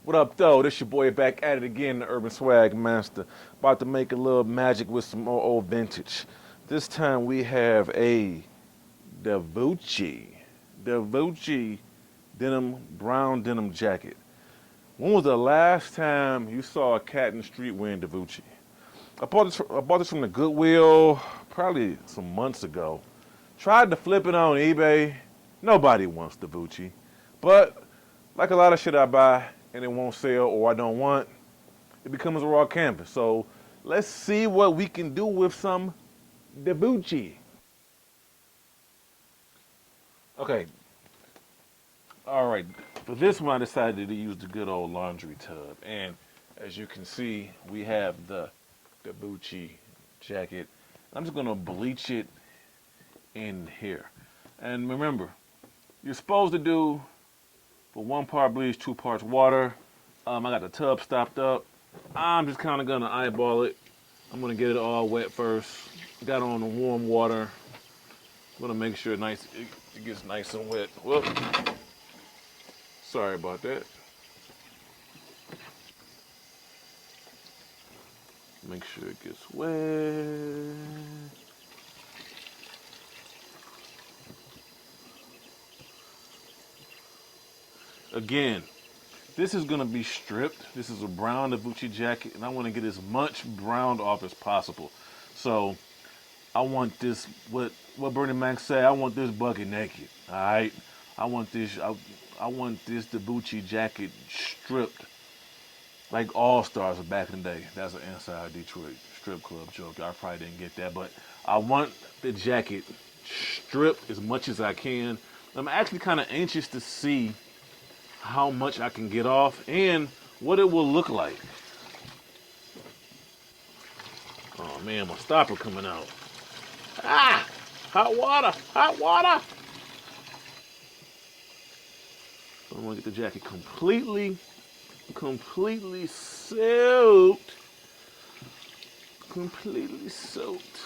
What up, though? This your boy back at it again, the Urban Swag Master. About to make a little magic with some more old vintage. This time we have a Davoucci. Davoucci brown denim jacket. When was the last time you saw a cat in the street wearing Davoucci? I bought this from the Goodwill probably some months ago. Tried to flip it on eBay. Nobody wants Davoucci. But like a lot of shit I buy and it won't sell or I don't want, it becomes a raw canvas. So let's see what we can do with some Davoucci. Okay. All right. For this one, I decided to use the good old laundry tub. And as you can see, we have the Davoucci jacket. I'm just going to bleach it in here. And remember, you're supposed to do for 1 part bleach, 2 parts water. I got the tub stopped up. I'm just kind of going to eyeball it. I'm going to get it all wet first. Got on the warm water. I'm going to make sure it gets nice and wet. Whoop. Sorry about that. Make sure it gets wet. Again, this is going to be stripped. This is a brown Davoucci jacket, and I want to get as much browned off as possible. So I want this, what Bernie Mac said, I want this bucket naked. All right, I want this Davoucci jacket stripped like All Stars back in the day. That's an inside Detroit strip club joke. I probably didn't get that, but I want the jacket stripped as much as I can. I'm actually kind of anxious to see how much I can get off and what it will look like. Oh man, my stopper coming out. Ah! Hot water! Hot water! So I'm gonna get the jacket completely soaked. Completely soaked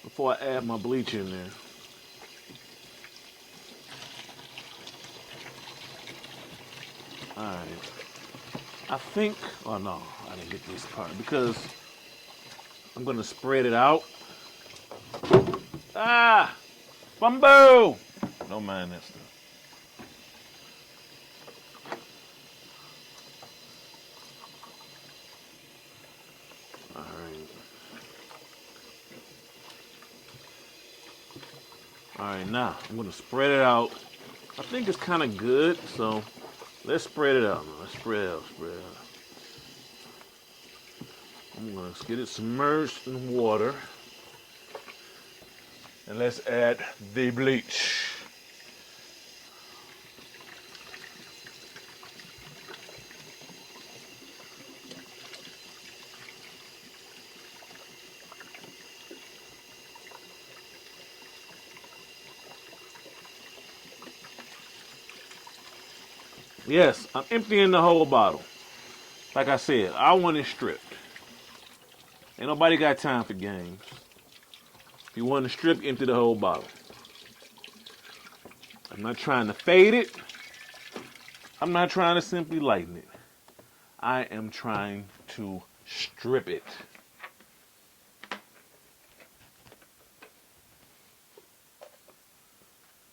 before I add my bleach in there. Alright. I think, oh no, I didn't get this part because I'm gonna spread it out. Ah! Bumbo! Don't mind that stuff. Alright, now I'm gonna spread it out. I think it's kind of good, so let's spread it out, man. Let's spread it out, spread it out. I'm gonna get it submerged in water. And let's add the bleach. Yes, I'm emptying the whole bottle. Like I said, I want it stripped. Ain't nobody got time for games. If you want to strip, empty the whole bottle. I'm not trying to fade it. I'm not trying to simply lighten it. I am trying to strip it.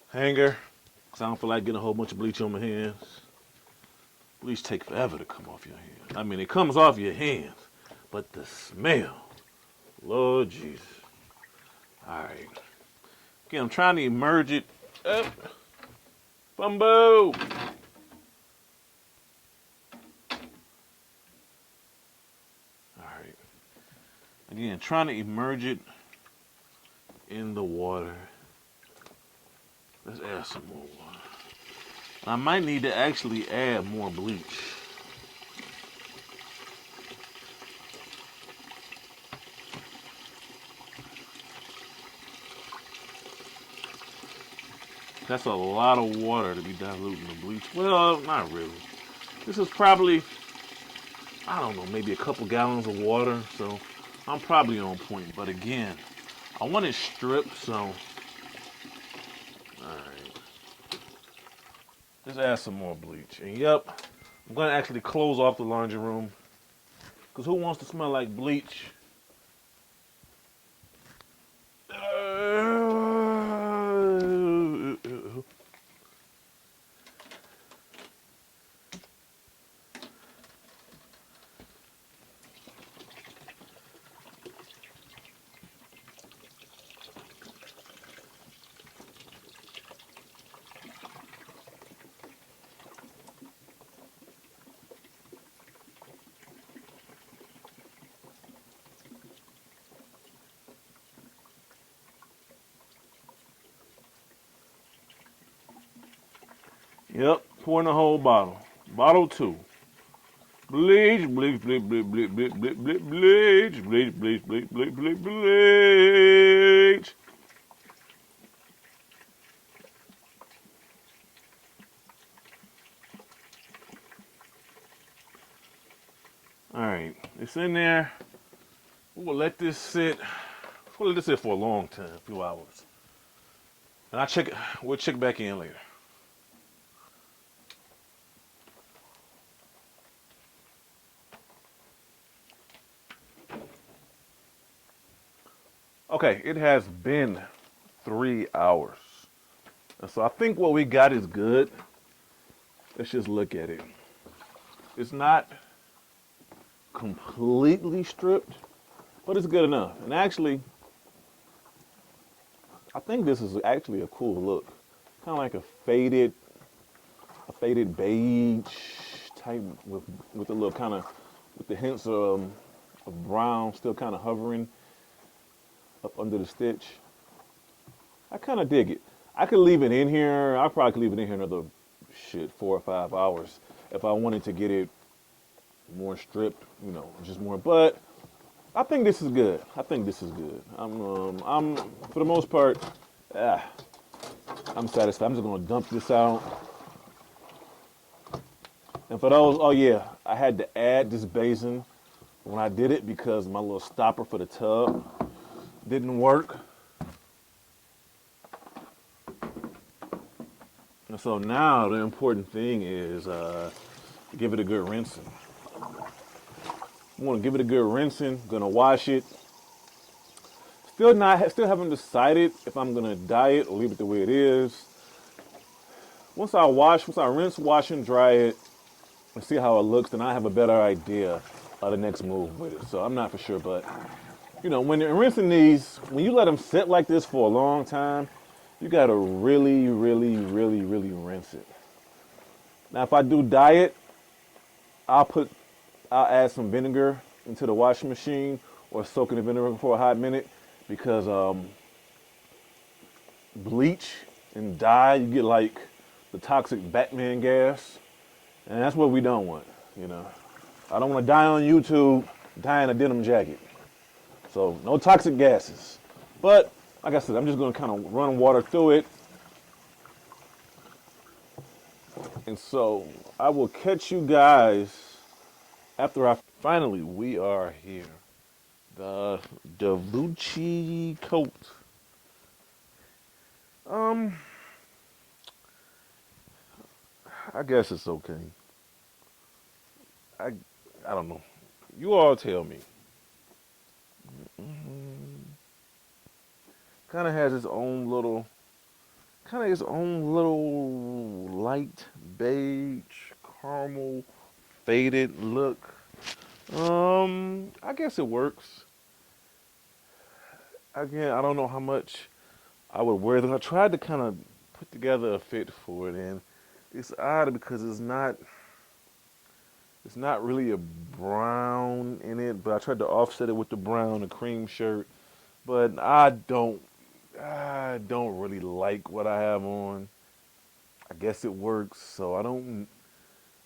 Hanger, because I don't feel like getting a whole bunch of bleach on my hands. Bleach take forever to come off your hands. I mean, it comes off your hands, but the smell, Lord Jesus. All right. Again, I'm trying to immerse it up. Bumbo. All right. Again, trying to immerse it in the water. Let's add some more water. I might need to actually add more bleach. That's a lot of water to be diluting the bleach. Well, not really. This is probably, I don't know, maybe a couple gallons of water. So I'm probably on point. But again, I want it stripped, so. Alright. Let's add some more bleach. And yep, I'm gonna actually close off the laundry room because who wants to smell like bleach? Yep, pouring the whole bottle. Bottle two. Bleach, bleach, bleach, bleach, bleach, bleach, bleach, bleach, bleach, bleach, bleach, bleach, bleach, bleach, bleach. All right, it's in there. We'll let this sit. We'll let this sit for a long time, a few hours. And we'll check back in later. Okay, it has been 3 hours. And so I think what we got is good. Let's just look at it. It's not completely stripped, but it's good enough. And actually, I think this is actually a cool look. Kind of like a faded beige type with a little kind of, with the hints of brown still kind of hovering up under the stitch. I kind of dig it. I could leave it in here. I probably could leave it in here another 4 or 5 hours if I wanted to get it more stripped, just more. But I think this is good. I think this is good. I'm for the most part, I'm satisfied. I'm just gonna dump this out. And for those, oh yeah, I had to add this basin when I did it because my little stopper for the tub didn't work. And so now the important thing is give it a good rinsing. I'm gonna give it a good rinsing. Gonna wash it. Still haven't decided if I'm gonna dye it or leave it the way it is. Once I rinse, wash, and dry it, and see how it looks, then I have a better idea of the next move with it. So I'm not for sure, but when you're rinsing these, when you let them sit like this for a long time, you gotta really, really, really, really rinse it. Now, if I do dye it, I'll add some vinegar into the washing machine or soak in the vinegar for a hot minute because bleach and dye, you get like the toxic Batman gas, and that's what we don't want. I don't want to die on YouTube dyeing a denim jacket. So no toxic gases. But like I said, I'm just going to kind of run water through it. And so I will catch you guys after finally, we are here. The Davoucci coat. I guess it's okay. I I don't know. You all tell me. Kind of has its own little light beige caramel faded look. I guess it works. Again, I don't know how much I would wear this. I tried to kind of put together a fit for it, and it's odd because it's not really a brown in it, but I tried to offset it with the brown, the cream shirt. But I don't really like what I have on. I guess it works, so I don't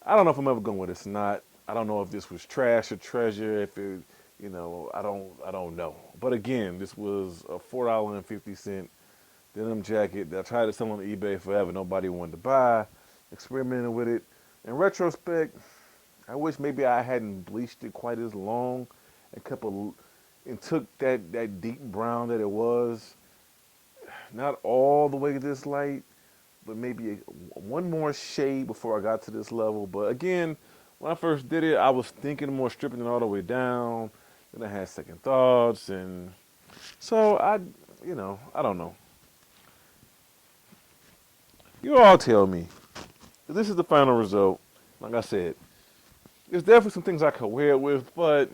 know if I'm ever going with it. It's not. I don't know if this was trash or treasure. If it, I don't know. But again, this was a $4.50 denim jacket that I tried to sell on eBay forever. Nobody wanted to buy. Experimented with it. In retrospect, I wish maybe I hadn't bleached it quite as long and took that deep brown that it was, not all the way to this light, but maybe one more shade before I got to this level. But again, when I first did it, I was thinking more stripping it all the way down. Then I had second thoughts, and so I don't know. You all tell me. This is the final result. Like I said, there's definitely some things I could wear it with, but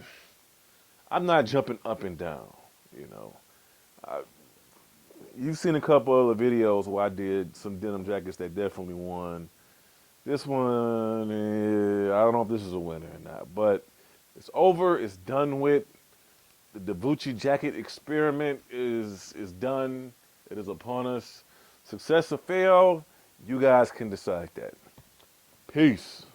I'm not jumping up and down. You know, I, you've seen a couple of videos where I did some denim jackets that definitely won. This one, I don't know if this is a winner or not, but it's over. It's done with. The Davoucci jacket experiment is done. It is upon us. Success or fail, you guys can decide that. Peace.